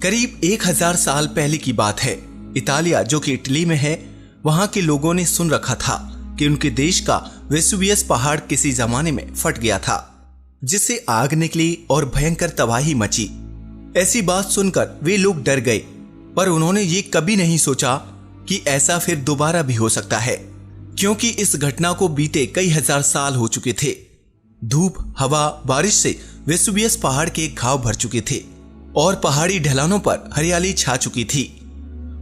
करीब 1000 साल पहले की बात है। इतालिया जो कि इटली में है, वहां के लोगों ने सुन रखा था कि उनके देश का वेसुवियस पहाड़ किसी जमाने में फट गया था, जिससे आग निकली और भयंकर तबाही मची। ऐसी बात सुनकर वे लोग डर गए, पर उन्होंने ये कभी नहीं सोचा कि ऐसा फिर दोबारा भी हो सकता है, क्योंकि इस घटना को बीते कई हजार साल हो चुके थे। धूप, हवा, बारिश से वेसुवियस पहाड़ के घाव भर चुके थे और पहाड़ी ढलानों पर हरियाली छा चुकी थी।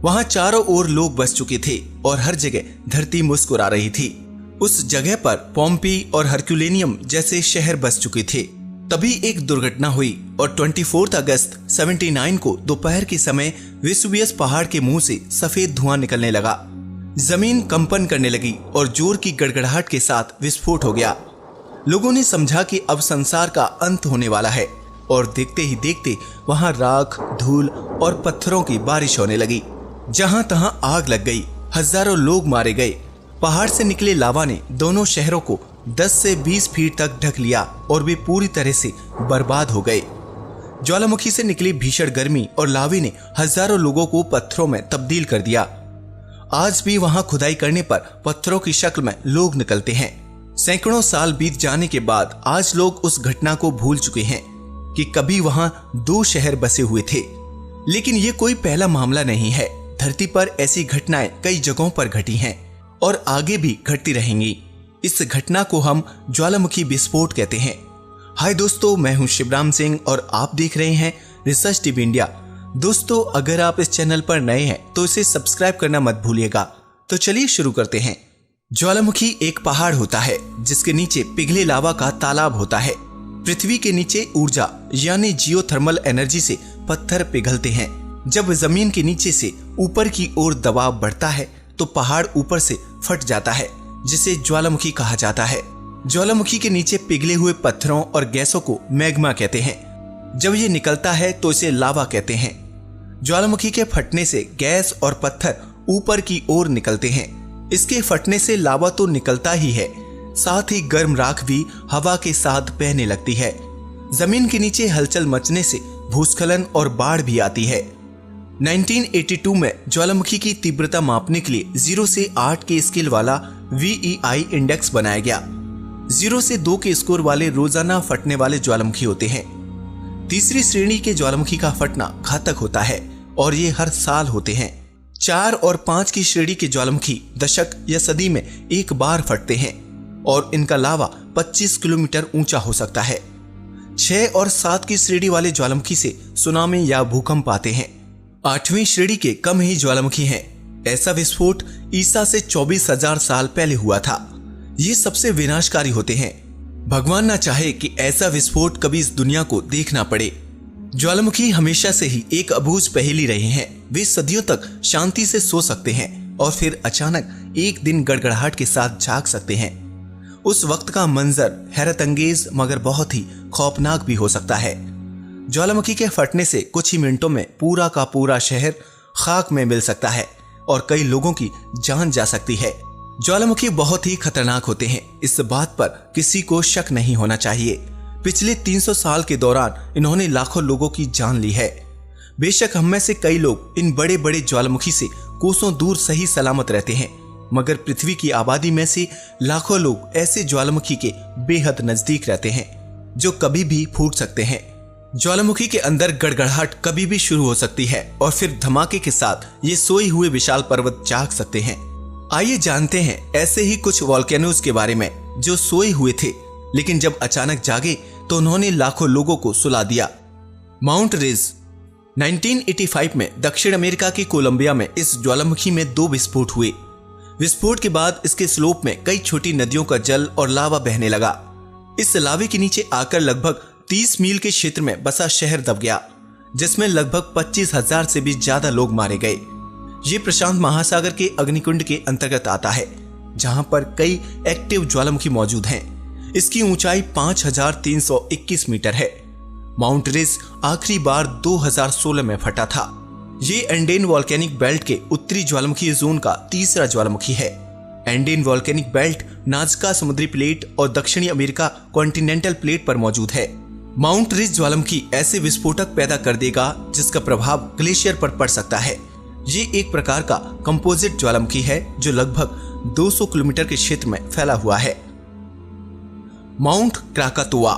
वहां चारों ओर लोग बस चुके थे और हर जगह धरती मुस्कुरा रही थी। उस जगह पर पोम्पी और हरक्यूलेनियम जैसे शहर बस चुके थे। तभी एक दुर्घटना हुई और 24 अगस्त 79 को दोपहर के समय वेसुवियस पहाड़ के मुंह से सफेद धुआं निकलने लगा। जमीन कंपन करने लगी और जोर की गड़गड़ाहट के साथ विस्फोट हो गया। लोगों ने समझा कि अब संसार का अंत होने वाला है और देखते ही देखते वहां राख, धूल और पत्थरों की बारिश होने लगी। जहां तहां आग लग गई, हजारों लोग मारे गए। पहाड़ से निकले लावा ने दोनों शहरों को 10 से 20 फीट तक ढक लिया और वे पूरी तरह से बर्बाद हो गए। ज्वालामुखी से निकली भीषण गर्मी और लावे ने हजारों लोगों को पत्थरों में तब्दील कर दिया। आज भी वहां खुदाई करने पर पत्थरों की शक्ल में लोग निकलते हैं। सैकड़ों साल बीत जाने के बाद आज लोग उस घटना को भूल चुके हैं कि कभी वहां 2 शहर बसे हुए थे। लेकिन ये कोई पहला मामला नहीं है। धरती पर ऐसी घटनाएं कई जगहों पर घटी हैं और आगे भी घटती रहेंगी। इस घटना को हम ज्वालामुखी विस्फोट कहते हैं। हाय दोस्तों, मैं हूं शिवराम सिंह और आप देख रहे हैं रिसर्च टीवी इंडिया। दोस्तों, अगर आप इस चैनल पर नए हैं तो इसे सब्सक्राइब करना मत भूलिएगा। तो चलिए शुरू करते हैं। ज्वालामुखी एक पहाड़ होता है जिसके नीचे पिघले लावा का तालाब होता है। पृथ्वी के नीचे ऊर्जा यानी जियोथर्मल एनर्जी से पत्थर पिघलते हैं। जब जमीन के नीचे से ऊपर की ओर दबाव बढ़ता है तो पहाड़ ऊपर से फट जाता है, जिसे ज्वालामुखी कहा जाता है। ज्वालामुखी के नीचे पिघले हुए पत्थरों और गैसों को मैग्मा कहते हैं। जब ये निकलता है तो इसे लावा कहते हैं। ज्वालामुखी के फटने से गैस और पत्थर ऊपर की ओर निकलते हैं। इसके फटने से लावा तो निकलता ही है, साथ ही गर्म राख भी हवा के साथ बहने लगती है। जमीन के नीचे हलचल मचने से भूस्खलन और बाढ़ भी आती है। 1982 में ज्वालामुखी की तीव्रता मापने के लिए 0 से 8 के स्केल वाला VEI इंडेक्स बनाया गया। 0 से 2 के स्कोर वाले रोजाना फटने वाले ज्वालामुखी होते हैं। तीसरी श्रेणी के ज्वालामुखी का फटना घातक होता है और ये हर साल होते हैं। 4 और 5 की श्रेणी के ज्वालामुखी दशक या सदी में एक बार फटते हैं और इनका लावा 25 किलोमीटर ऊंचा हो सकता है। 6 और 7 की श्रेणी वाले ज्वालामुखी से सुनामी या भूकंप आते हैं। 8वीं श्रेणी के कम ही ज्वालामुखी हैं। ऐसा विस्फोट ईसा से 24,000 साल पहले हुआ था। ये सबसे विनाशकारी होते हैं। भगवान ना चाहे कि ऐसा विस्फोट कभी इस दुनिया को देखना पड़े। ज्वालामुखी हमेशा से ही एक अबूझ पहेली रहे हैं। वे सदियों तक शांति से सो सकते हैं और फिर अचानक एक दिन गड़गड़ाहट के साथ जाग सकते हैं। उस वक्त का मंजर हैरत अंगेज मगर बहुत ही खौफनाक भी हो सकता है। ज्वालामुखी के फटने से कुछ ही मिनटों में पूरा का पूरा शहर खाक में मिल सकता है और कई लोगों की जान जा सकती है। ज्वालामुखी बहुत ही खतरनाक होते हैं, इस बात पर किसी को शक नहीं होना चाहिए। पिछले 300 साल के दौरान इन्होंने लाखों लोगों की जान ली है। बेशक हम में से कई लोग इन बड़े बड़े ज्वालामुखी से कोसों दूर सही सलामत रहते हैं, मगर पृथ्वी की आबादी में से लाखों लोग ऐसे ज्वालामुखी के बेहद नजदीक रहते हैं जो कभी भी फूट सकते हैं। ज्वालामुखी के अंदर गड़गड़ाहट कभी भी शुरू हो सकती है और फिर धमाके के साथ ये सोए हुए विशाल पर्वत जाग सकते हैं। आइए जानते हैं ऐसे ही कुछ वोल्केनोज के बारे में जो सोए हुए थे, लेकिन जब अचानक जागे तो उन्होंने लाखों लोगों को सुला दिया। माउंट रेज 1985 में दक्षिण अमेरिका के कोलंबिया में इस ज्वालामुखी में 2 विस्फोट हुए। विस्फोट के बाद इसके स्लोप में कई छोटी नदियों का जल और लावा बहने लगा। इस लावे के नीचे आकर लगभग 30 मील के क्षेत्र में बसा शहर दब गया, जिसमें लगभग 25,000 से भी ज्यादा लोग मारे गए। ये प्रशांत महासागर के अग्निकुंड के अंतर्गत आता है, जहां पर कई एक्टिव ज्वालामुखी मौजूद हैं। इसकी ऊंचाई 5,321 मीटर है। माउंट रेज आखिरी बार 2016 में फटा था। ये एंडेन वॉल्केनिक बेल्ट के उत्तरी ज्वालामुखी जोन का तीसरा ज्वालामुखी है। एंडेन वॉल्केनिक बेल्ट नाज़का समुद्री प्लेट और दक्षिणी अमेरिका कॉन्टिनेंटल प्लेट पर मौजूद है। माउंट रिज ज्वालामुखी ऐसे विस्फोटक पैदा कर देगा जिसका प्रभाव ग्लेशियर पर पड़ सकता है। ये एक प्रकार का कंपोजिट ज्वालामुखी है जो लगभग 200 किलोमीटर के क्षेत्र में फैला हुआ है। माउंट क्राकातोआ।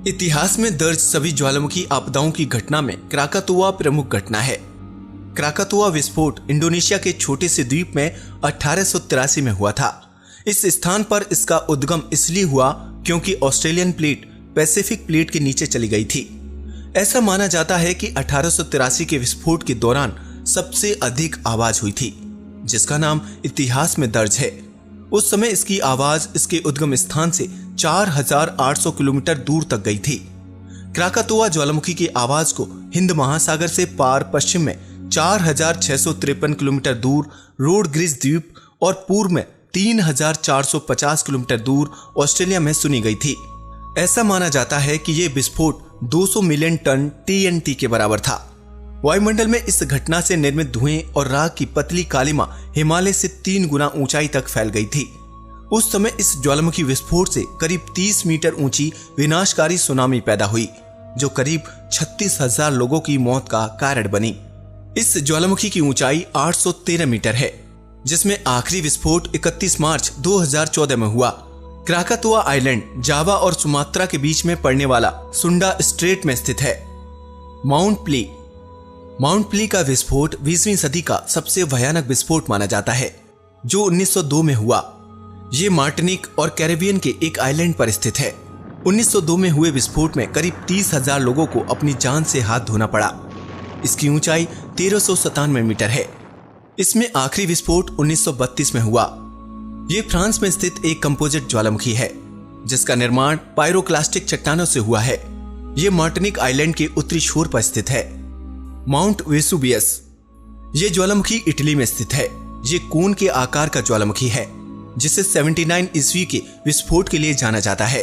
इतिहास में दर्ज सभी ज्वालामुखी आपदाओं की घटना में क्राकातोआ प्रमुख घटना है। क्राकातोआ विस्फोट इंडोनेशिया के छोटे से द्वीप में 1883 में हुआ था। इस स्थान पर इसका उद्गम इसलिए हुआ क्योंकि ऑस्ट्रेलियन प्लेट पैसिफिक प्लेट के नीचे चली गई थी। ऐसा माना जाता है कि 1883 के विस्फोट के दौरान सबसे अधिक आवाज हुई थी, जिसका नाम इतिहास में दर्ज है। उस समय इसकी आवाज इसके उद्गम स्थान से 4800 किलोमीटर दूर तक गई थी। क्राकातोआ ज्वालामुखी की आवाज को हिंद महासागर से पार पश्चिम में 4653 किलोमीटर दूर रोडग्रिज द्वीप और पूर्व में 3450 किलोमीटर दूर ऑस्ट्रेलिया में सुनी गई थी। ऐसा माना जाता है कि यह विस्फोट 200 मिलियन टन TNT के बराबर था। वायुमंडल में इस घटना से निर्मित धुएं और राख की पतली कालिमा हिमालय से 3 गुना ऊंचाई तक फैल गई थी। उस समय इस ज्वालामुखी विस्फोट से करीब 30 मीटर ऊंची विनाशकारी सुनामी पैदा हुई, जो करीब 36,000 लोगों की मौत का कारण बनी। इस ज्वालामुखी की ऊंचाई 813 मीटर है, जिसमें आखिरी विस्फोट 31 मार्च 2014 में हुआ। क्राकातोआ आइलैंड जावा और सुमात्रा के बीच में पड़ने वाला सुंडा स्ट्रेट में स्थित है। Mount plea. माउंट प्ली का विस्फोट 20वीं सदी का सबसे भयानक विस्फोट माना जाता है, जो 1902 में हुआ। ये मार्टिनिक और कैरेबियन के एक आइलैंड पर स्थित है। 1902 में हुए विस्फोट में करीब 30,000 लोगों को अपनी जान से हाथ धोना पड़ा। इसकी ऊंचाई 1397 मीटर है। इसमें आखिरी विस्फोट 1932 में हुआ। ये फ्रांस में स्थित एक कंपोजिट ज्वालामुखी है, जिसका निर्माण पायरोक्लास्टिक चट्टानों से हुआ है। ये मार्टिनिक आइलैंड के उत्तरी छोर पर स्थित है। Mount Vesuvius. ये ज्वालामुखी इटली में स्थित है। ये कोन के आकार का ज्वालामुखी है, जिसे 79 ईस्वी के विस्फोट के लिए जाना जाता है।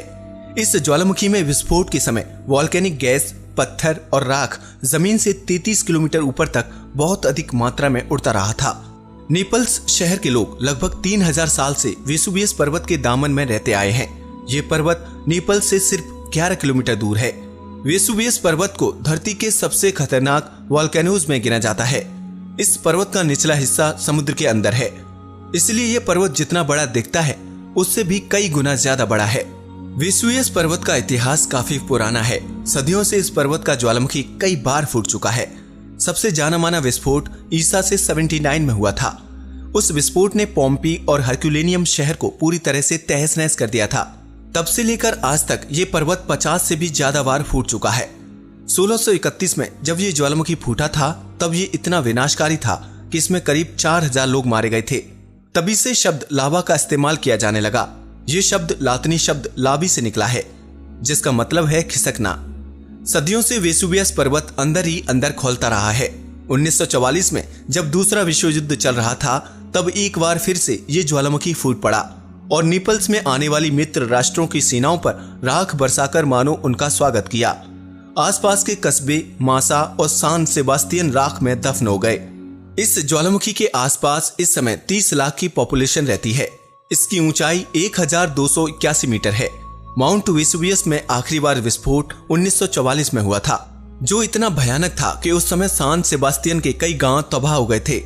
इस ज्वालामुखी में विस्फोट के समय वॉल्केनिक गैस, पत्थर और राख जमीन से 33 किलोमीटर ऊपर तक बहुत अधिक मात्रा में उड़ता रहा था। नेपल्स शहर के लोग लगभग 3000 साल से वेसुवियस पर्वत के दामन में रहते आए हैं। ये पर्वत नेपल्स से सिर्फ 11 किलोमीटर दूर है। वेसुवियस पर्वत को धरती के सबसे खतरनाक वॉल्केनोज में गिना जाता है। इस पर्वत का निचला हिस्सा समुद्र के अंदर है, इसलिए यह पर्वत जितना बड़ा दिखता है उससे भी कई गुना ज्यादा बड़ा है। वेसुवियस पर्वत का इतिहास काफी पुराना है। सदियों से इस पर्वत का ज्वालामुखी कई बार फूट चुका है। सबसे जाना माना विस्फोट ईसा से 79 में हुआ था। उस विस्फोट ने पोम्पी और हरक्यूलेनियम शहर को पूरी तरह से तहस नहस कर दिया था। तब से लेकर आज तक ये पर्वत 50 से भी ज्यादा बार फूट चुका है। 1631 में जब ये ज्वालामुखी फूटा था, तब ये इतना विनाशकारी था कि इसमें करीब 4000 लोग मारे गए थे। तभी से शब्द लावा का इस्तेमाल किया जाने लगा। ये शब्द लातिनी शब्द लावी से निकला है, जिसका मतलब है खिसकना। सदियों से वेसुवियस पर्वत अंदर ही अंदर खौलता रहा है। 1944 में जब दूसरा विश्व युद्ध चल रहा था, तब एक बार फिर से ये ज्वालामुखी फूट पड़ा और नेपल्स में आने वाली मित्र राष्ट्रों की सेनाओं पर राख बरसाकर मानो उनका स्वागत किया। आसपास के कस्बे मासा और सान सेबास्टियन राख में दफन हो गए। इस ज्वालामुखी के आसपास इस समय 30 लाख की पॉपुलेशन रहती है। इसकी ऊंचाई 1281 मीटर है। माउंट वेसुवियस में आखिरी बार विस्फोट 1944 में हुआ था, जो इतना भयानक था कि उस समय सान सेबास्टियन के कई गांव तबाह हो गए थे।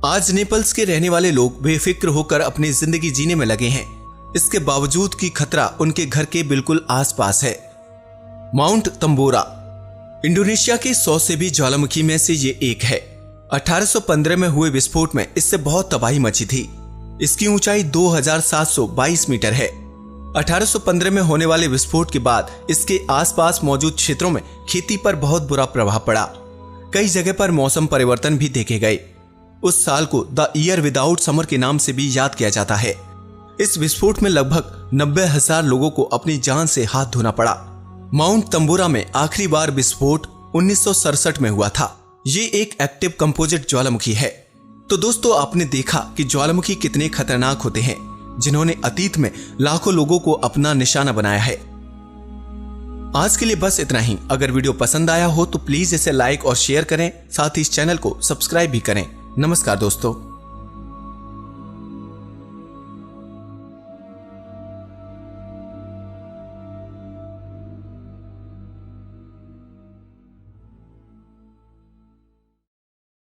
आज नेपल्स के रहने वाले लोग बेफिक्र होकर अपनी जिंदगी जीने में लगे हैं, इसके बावजूद कि खतरा उनके घर के बिल्कुल आसपास है। माउंट तंबोरा। इंडोनेशिया के 100 से भी ज्वालामुखी में से ये एक है। 1815 में हुए विस्फोट में इससे बहुत तबाही मची थी। इसकी ऊंचाई 2722 मीटर है। 1815 में होने वाले विस्फोट के बाद इसके आसपास मौजूद क्षेत्रों में खेती पर बहुत बुरा प्रभाव पड़ा। कई जगह पर मौसम परिवर्तन भी देखे गए। उस साल को द ईयर विदाउट समर के नाम से भी याद किया जाता है। इस विस्फोट में लगभग 90,000 लोगों को अपनी जान से हाथ धोना पड़ा। माउंट तंबोरा में आखिरी बार विस्फोट 1967 में हुआ था। ये एक एक्टिव कंपोजिट ज्वालामुखी है। तो दोस्तों, आपने देखा कि ज्वालामुखी कितने खतरनाक होते हैं, जिन्होंने अतीत में लाखों लोगों को अपना निशाना बनाया है। आज के लिए बस इतना ही। अगर वीडियो पसंद आया हो तो प्लीज इसे लाइक और शेयर करें, साथ ही इस चैनल को सब्सक्राइब भी करें। नमस्कार दोस्तों।